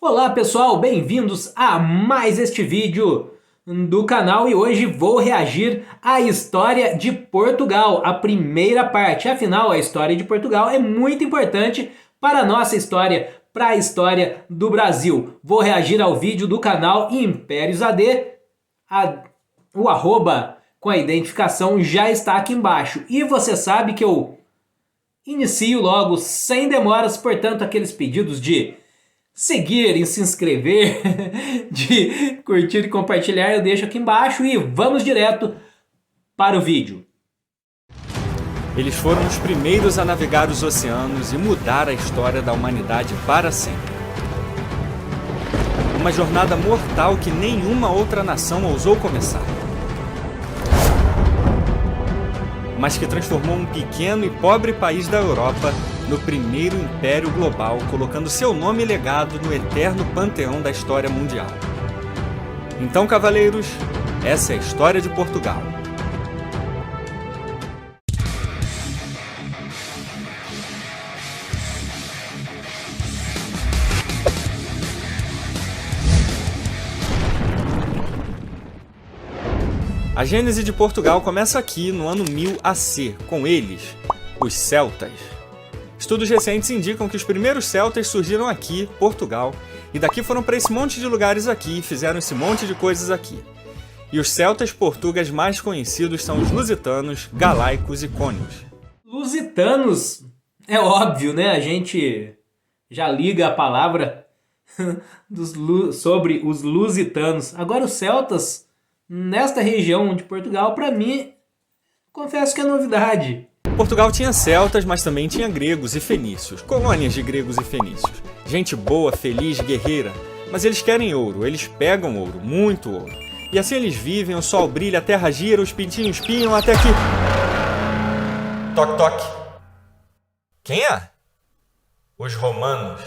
Olá pessoal, bem-vindos a mais este vídeo do canal e hoje vou reagir à história de Portugal, a primeira parte. Afinal, a história de Portugal é muito importante para a nossa história, para a história do Brasil. Vou reagir ao vídeo do canal Impérios AD, o arroba com a identificação já está aqui embaixo. E você sabe que eu inicio logo sem demoras, portanto, aqueles pedidos de seguir e se inscrever, de curtir e compartilhar, eu deixo aqui embaixo e vamos direto para o vídeo. Eles foram os primeiros a navegar os oceanos e mudar a história da humanidade para sempre. Uma jornada mortal que nenhuma outra nação ousou começar. Mas que transformou um pequeno e pobre país da Europa no primeiro império global, colocando seu nome e legado no eterno panteão da história mundial. Então, cavaleiros, essa é a história de Portugal. A gênese de Portugal começa aqui no ano 1000 AC, com eles, os celtas. Estudos recentes indicam que os primeiros celtas surgiram aqui, Portugal, e daqui foram para esse monte de lugares aqui e fizeram esse monte de coisas aqui. E os celtas portugueses mais conhecidos são os lusitanos, galaicos e cônios. Lusitanos, é óbvio, né? A gente já liga a palavra sobre os lusitanos. Agora os celtas, nesta região de Portugal, para mim, confesso que é novidade. Portugal tinha celtas, mas também tinha gregos e fenícios, colônias de gregos e fenícios. Gente boa, feliz, guerreira, mas eles querem ouro, eles pegam ouro, muito ouro. E assim eles vivem, o sol brilha, a terra gira, os pintinhos piam, até que... Toque, toque. Quem é? Os romanos.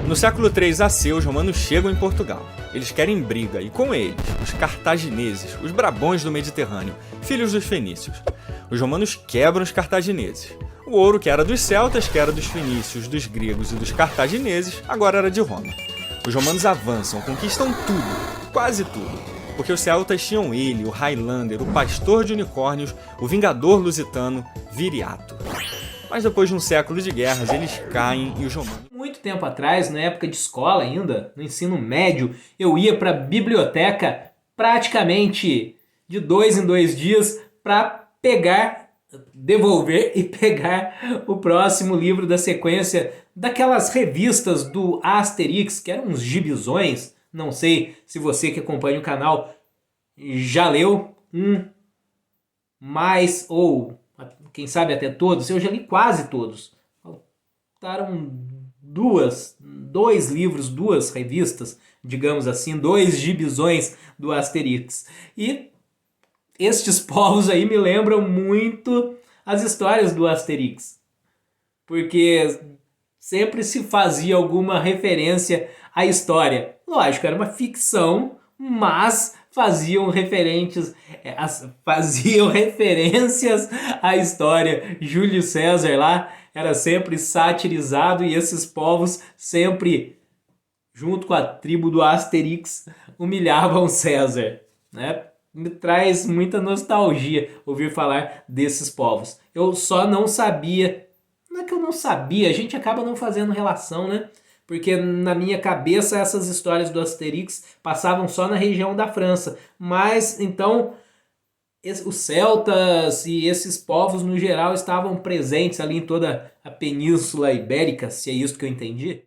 No século III AC, os romanos chegam em Portugal. Eles querem briga, e com eles, os cartagineses, os brabões do Mediterrâneo, filhos dos fenícios. Os romanos quebram os cartagineses. O ouro que era dos celtas, que era dos fenícios, dos gregos e dos cartagineses, agora era de Roma. Os romanos avançam, conquistam tudo, quase tudo, porque os celtas tinham ele, o Highlander, o pastor de unicórnios, o vingador lusitano, Viriato. Mas depois de um século de guerras, eles caem e os romanos... Muito tempo atrás, na época de escola ainda, no ensino médio, eu ia para a biblioteca praticamente de 2 em 2 dias para devolver e pegar o próximo livro da sequência daquelas revistas do Asterix, que eram uns gibizões. Não sei se você que acompanha o canal já leu mais ou quem sabe até todos. Eu já li quase todos. Faltaram dois livros, 2 revistas, digamos assim, 2 gibizões do Asterix. E estes povos aí me lembram muito as histórias do Asterix, porque sempre se fazia alguma referência à história. Lógico, era uma ficção, mas faziam referências à história. Júlio César lá era sempre satirizado e esses povos sempre, junto com a tribo do Asterix, humilhavam César, né? Me traz muita nostalgia ouvir falar desses povos. Eu só não sabia, não é que eu não sabia, a gente acaba não fazendo relação, né? Porque na minha cabeça essas histórias do Asterix passavam só na região da França. Mas então os celtas e esses povos no geral estavam presentes ali em toda a Península Ibérica, se é isso que eu entendi.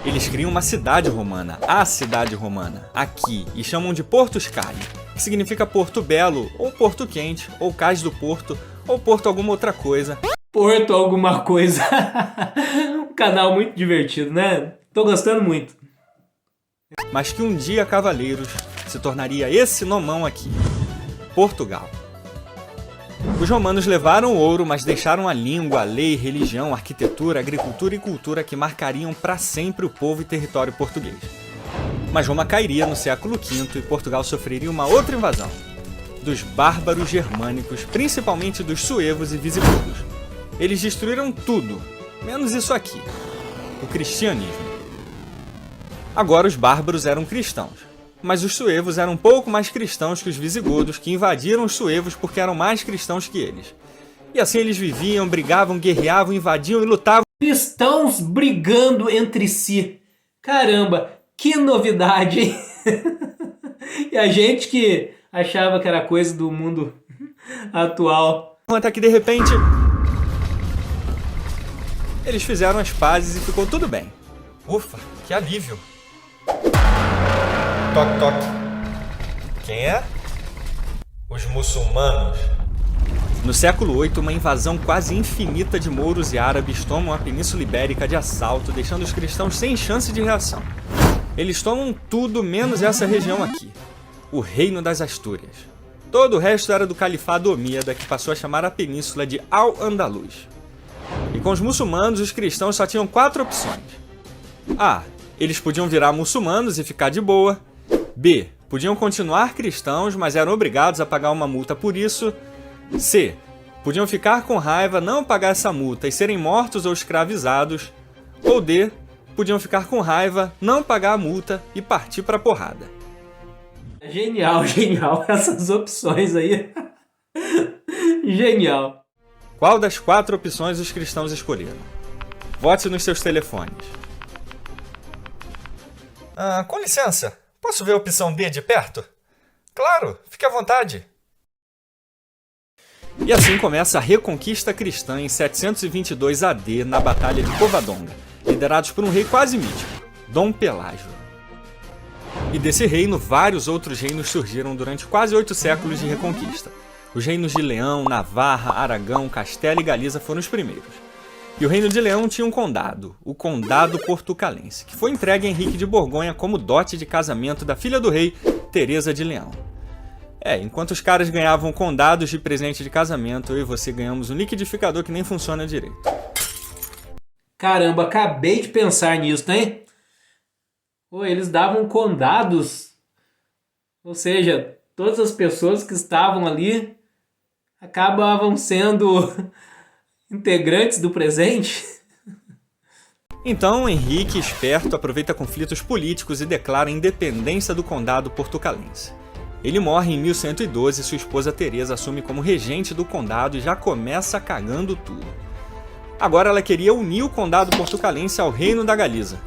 Eles criam uma cidade romana, a cidade romana, aqui, e chamam de Portus Cali, que significa Porto Belo, ou Porto Quente, ou Cais do Porto, ou Porto alguma outra coisa. Porto alguma coisa. Um canal muito divertido, né? Tô gostando muito. Mas que um dia, cavaleiros, se tornaria esse nomão aqui, Portugal. Os romanos levaram o ouro, mas deixaram a língua, a lei, religião, arquitetura, agricultura e cultura que marcariam para sempre o povo e território português. Mas Roma cairia no século V e Portugal sofreria uma outra invasão, dos bárbaros germânicos, principalmente dos suevos e visigodos. Eles destruíram tudo, menos isso aqui, o cristianismo. Agora os bárbaros eram cristãos, mas os suevos eram um pouco mais cristãos que os visigodos, que invadiram os suevos porque eram mais cristãos que eles. E assim eles viviam, brigavam, guerreavam, invadiam e lutavam. Cristãos brigando entre si. Caramba, que novidade, hein? E a gente que achava que era coisa do mundo atual. Até que de repente eles fizeram as pazes e ficou tudo bem. Ufa, que alívio. Toque, toque. Quem é? Os muçulmanos. No século VIII, uma invasão quase infinita de mouros e árabes tomam a Península Ibérica de assalto, deixando os cristãos sem chance de reação. Eles tomam tudo menos essa região aqui, o Reino das Astúrias. Todo o resto era do Califado Omíada, que passou a chamar a península de Al-Andalus. E com os muçulmanos, os cristãos só tinham 4 opções. A. Eles podiam virar muçulmanos e ficar de boa. B. Podiam continuar cristãos, mas eram obrigados a pagar uma multa por isso. C. Podiam ficar com raiva, não pagar essa multa e serem mortos ou escravizados. Ou D. Podiam ficar com raiva, não pagar a multa e partir pra porrada. Genial, genial. Essas opções aí. Genial. Qual das 4 opções os cristãos escolheram? Vote nos seus telefones. Com licença, posso ver a opção D de perto? Claro, fique à vontade. E assim começa a Reconquista Cristã em 722 AD na Batalha de Covadonga, liderados por um rei quase mítico, Dom Pelágio. E desse reino, vários outros reinos surgiram durante quase 8 séculos de reconquista. Os reinos de Leão, Navarra, Aragão, Castela e Galiza foram os primeiros. E o reino de Leão tinha um condado, o Condado Portucalense, que foi entregue a Henrique de Borgonha como dote de casamento da filha do rei, Teresa de Leão. Enquanto os caras ganhavam condados de presente de casamento, eu e você ganhamos um liquidificador que nem funciona direito. Caramba, acabei de pensar nisso, hein? Eles davam condados, ou seja, todas as pessoas que estavam ali acabavam sendo integrantes do presente. Então, Henrique, esperto, aproveita conflitos políticos e declara a independência do condado portucalense. Ele morre em 1112 e sua esposa Teresa assume como regente do condado e já começa cagando tudo. Agora ela queria unir o condado portucalense ao reino da Galiza.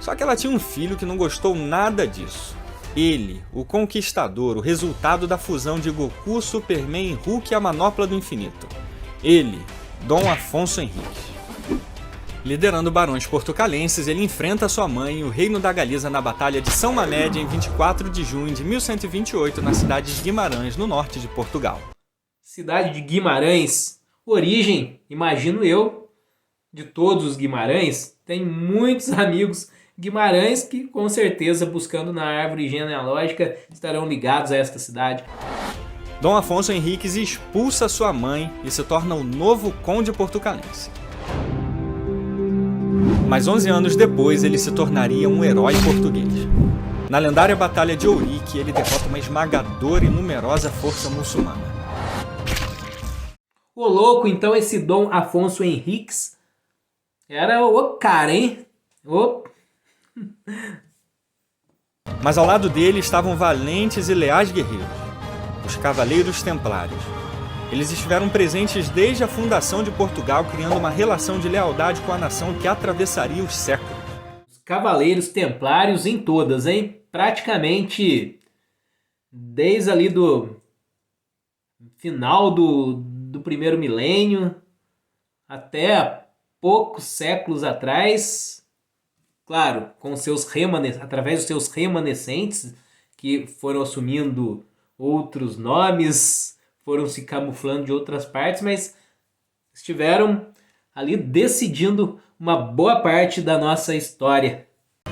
Só que ela tinha um filho que não gostou nada disso. Ele, o Conquistador, o resultado da fusão de Goku, Superman e Hulk e a Manopla do Infinito. Ele, Dom Afonso Henriques. Liderando barões portucalenses, ele enfrenta sua mãe e o reino da Galiza na Batalha de São Mamed em 24 de junho de 1128 na cidade de Guimarães, no norte de Portugal. Cidade de Guimarães, origem, imagino eu, de todos os Guimarães. Tem muitos amigos Guimarães que, com certeza, buscando na árvore genealógica, estarão ligados a esta cidade. Dom Afonso Henriques expulsa sua mãe e se torna o novo conde portucalense. Mas 11 anos depois, ele se tornaria um herói português. Na lendária Batalha de Ourique, ele derrota uma esmagadora e numerosa força muçulmana. Ô louco, então esse Dom Afonso Henriques era o cara, hein? Mas ao lado dele estavam valentes e leais guerreiros, os Cavaleiros Templários. Eles estiveram presentes desde a fundação de Portugal, criando uma relação de lealdade com a nação que atravessaria os séculos. Os Cavaleiros Templários em todas, hein? Praticamente desde ali do final do primeiro milênio até poucos séculos atrás. Claro, com através dos seus remanescentes, que foram assumindo outros nomes, foram se camuflando de outras partes, mas estiveram ali decidindo uma boa parte da nossa história.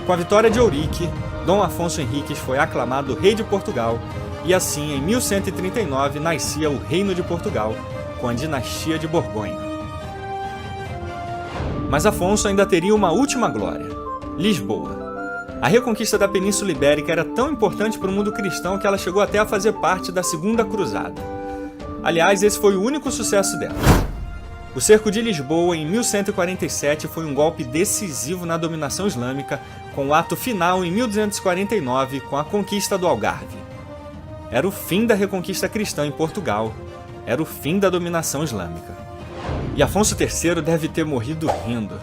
Com a vitória de Ourique, Dom Afonso Henriques foi aclamado rei de Portugal, e assim, em 1139, nascia o Reino de Portugal, com a dinastia de Borgonha. Mas Afonso ainda teria uma última glória: Lisboa. A reconquista da Península Ibérica era tão importante para o mundo cristão que ela chegou até a fazer parte da Segunda Cruzada. Aliás, esse foi o único sucesso dela. O cerco de Lisboa, em 1147, foi um golpe decisivo na dominação islâmica, com o ato final em 1249, com a conquista do Algarve. Era o fim da reconquista cristã em Portugal, era o fim da dominação islâmica. E Afonso III deve ter morrido rindo.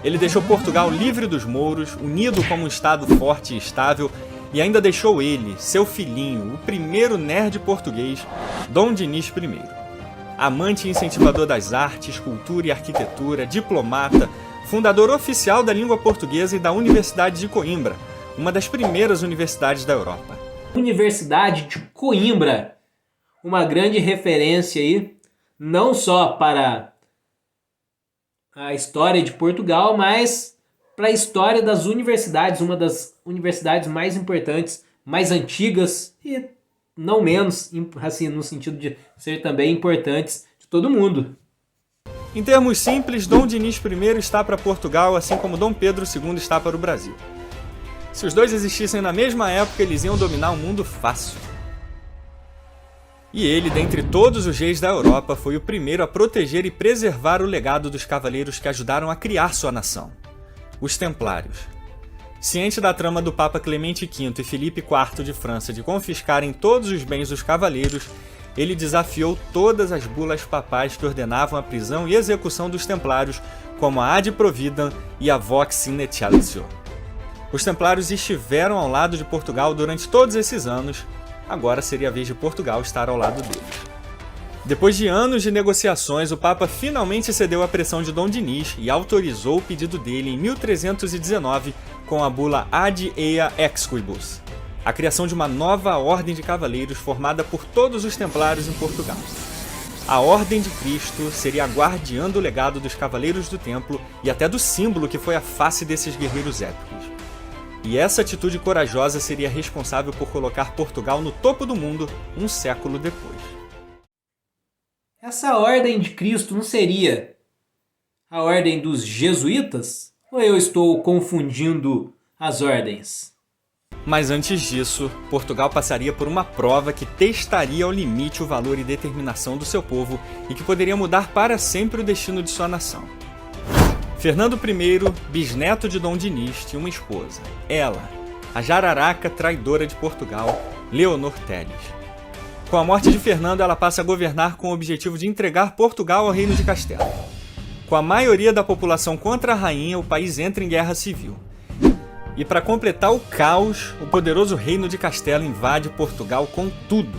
Ele deixou Portugal livre dos mouros, unido como um estado forte e estável, e ainda deixou ele, seu filhinho, o primeiro nerd português, Dom Dinis I. Amante e incentivador das artes, cultura e arquitetura, diplomata, fundador oficial da língua portuguesa e da Universidade de Coimbra, uma das primeiras universidades da Europa. Universidade de Coimbra, uma grande referência aí, não só para a história de Portugal, mas para a história das universidades, uma das universidades mais importantes, mais antigas e não menos, assim, no sentido de ser também importantes de todo mundo. Em termos simples, Dom Dinis I está para Portugal, assim como Dom Pedro II está para o Brasil. Se os dois existissem na mesma época, eles iam dominar o mundo fácil. E ele, dentre todos os reis da Europa, foi o primeiro a proteger e preservar o legado dos cavaleiros que ajudaram a criar sua nação, os Templários. Ciente da trama do Papa Clemente V e Filipe IV de França de confiscarem todos os bens dos cavaleiros, ele desafiou todas as bulas papais que ordenavam a prisão e execução dos Templários, como a Ad Providam e a Vox in Excelsior. Os Templários estiveram ao lado de Portugal durante todos esses anos, agora seria a vez de Portugal estar ao lado deles. Depois de anos de negociações, o Papa finalmente cedeu à pressão de Dom Dinis e autorizou o pedido dele em 1319 com a bula Ad Ea Exquibus, a criação de uma nova ordem de cavaleiros formada por todos os templários em Portugal. A Ordem de Cristo seria a guardiã do legado dos Cavaleiros do Templo e até do símbolo que foi a face desses guerreiros épicos. E essa atitude corajosa seria responsável por colocar Portugal no topo do mundo um século depois. Essa Ordem de Cristo não seria a Ordem dos Jesuítas? Ou eu estou confundindo as ordens? Mas antes disso, Portugal passaria por uma prova que testaria ao limite o valor e determinação do seu povo e que poderia mudar para sempre o destino de sua nação. Fernando I, bisneto de Dom Dinis, tinha uma esposa. Ela, a jararaca traidora de Portugal, Leonor Teles. Com a morte de Fernando, ela passa a governar com o objetivo de entregar Portugal ao Reino de Castela. Com a maioria da população contra a rainha, o país entra em guerra civil. E para completar o caos, o poderoso Reino de Castela invade Portugal com tudo.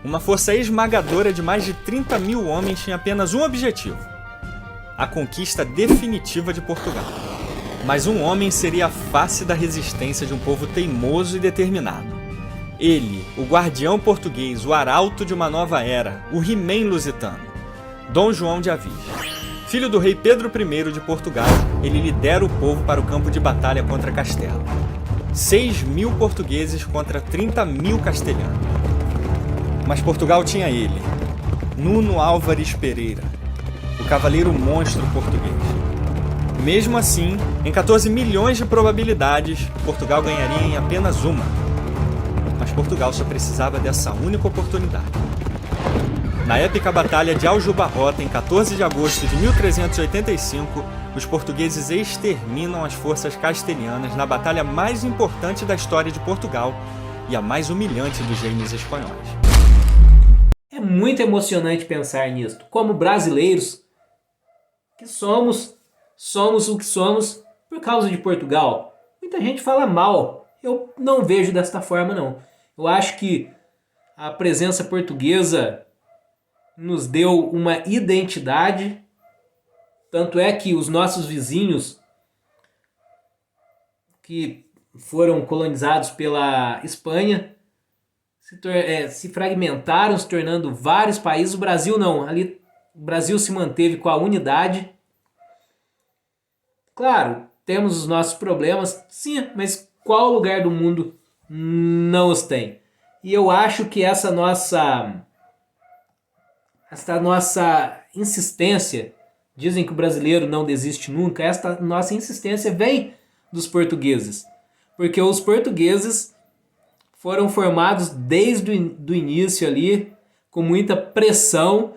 Uma força esmagadora de mais de 30 mil homens tinha apenas um objetivo: a conquista definitiva de Portugal. Mas um homem seria a face da resistência de um povo teimoso e determinado. Ele, o guardião português, o arauto de uma nova era, o He-Man lusitano, Dom João de Avis. Filho do rei Pedro I de Portugal, ele lidera o povo para o campo de batalha contra Castela. 6.000 portugueses contra 30.000 castelhanos. Mas Portugal tinha ele, Nuno Álvares Pereira, o cavaleiro monstro português. Mesmo assim, em 14 milhões de probabilidades, Portugal ganharia em apenas uma. Mas Portugal só precisava dessa única oportunidade. Na épica Batalha de Aljubarrota, em 14 de agosto de 1385, os portugueses exterminam as forças castelhanas na batalha mais importante da história de Portugal e a mais humilhante dos reinos espanhóis. É muito emocionante pensar nisso. Como brasileiros que somos o que somos por causa de Portugal. Muita gente fala mal. Eu não vejo desta forma, não. Eu acho que a presença portuguesa nos deu uma identidade. Tanto é que os nossos vizinhos que foram colonizados pela Espanha se fragmentaram, se tornando vários países. O Brasil não. Ali o Brasil se manteve com a unidade. Claro, temos os nossos problemas, sim, mas qual lugar do mundo não os tem? E eu acho que essa nossa insistência, dizem que o brasileiro não desiste nunca, esta nossa insistência vem dos portugueses. Porque os portugueses foram formados desde o início ali, com muita pressão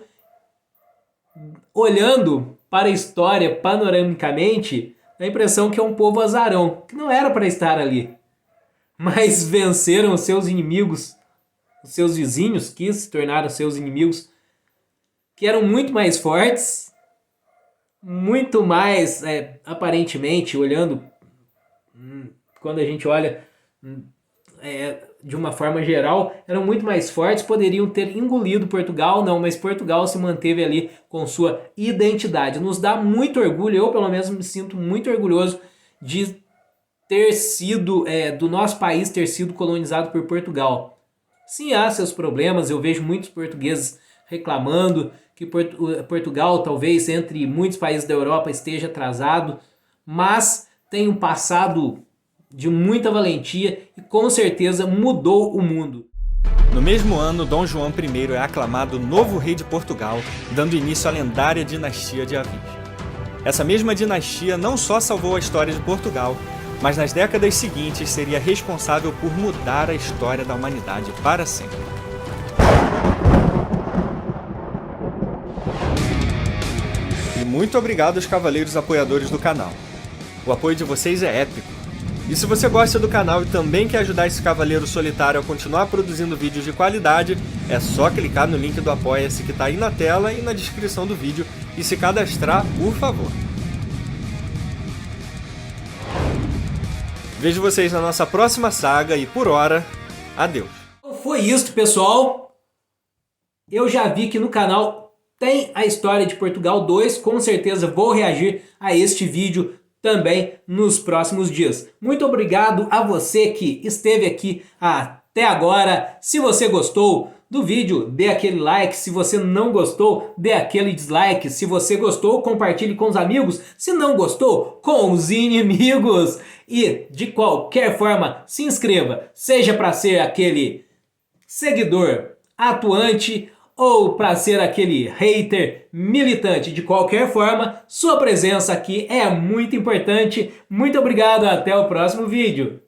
olhando para a história panoramicamente, dá a impressão que é um povo azarão, que não era para estar ali. Mas venceram os seus inimigos, os seus vizinhos, que se tornaram seus inimigos, que eram muito mais fortes, muito mais, aparentemente, olhando, quando a gente olha de uma forma geral, eram muito mais fortes, poderiam ter engolido Portugal, não, mas Portugal se manteve ali com sua identidade. Nos dá muito orgulho, eu pelo menos me sinto muito orgulhoso de ter sido, do nosso país ter sido colonizado por Portugal. Sim, há seus problemas, eu vejo muitos portugueses reclamando que Portugal, talvez entre muitos países da Europa, esteja atrasado, mas tem um passado de muita valentia e com certeza mudou o mundo. No mesmo ano, Dom João I é aclamado novo rei de Portugal, dando início à lendária dinastia de Havia. Essa mesma dinastia não só salvou a história de Portugal, mas nas décadas seguintes seria responsável por mudar a história da humanidade para sempre. E muito obrigado aos cavaleiros apoiadores do canal. O apoio de vocês é épico. E se você gosta do canal e também quer ajudar esse cavaleiro solitário a continuar produzindo vídeos de qualidade, é só clicar no link do Apoia-se que está aí na tela e na descrição do vídeo e se cadastrar, por favor. Vejo vocês na nossa próxima saga e, por hora, adeus. Foi isso, pessoal. Eu já vi que no canal tem a história de Portugal 2. Com certeza vou reagir a este vídeo também nos próximos dias. Muito obrigado a você que esteve aqui até agora. Se você gostou do vídeo, dê aquele like. Se você não gostou, dê aquele dislike. Se você gostou, compartilhe com os amigos. Se não gostou, com os inimigos. E, de qualquer forma, se inscreva. Seja para ser aquele seguidor atuante ou para ser aquele hater militante. De qualquer forma, sua presença aqui é muito importante. Muito obrigado, até o próximo vídeo.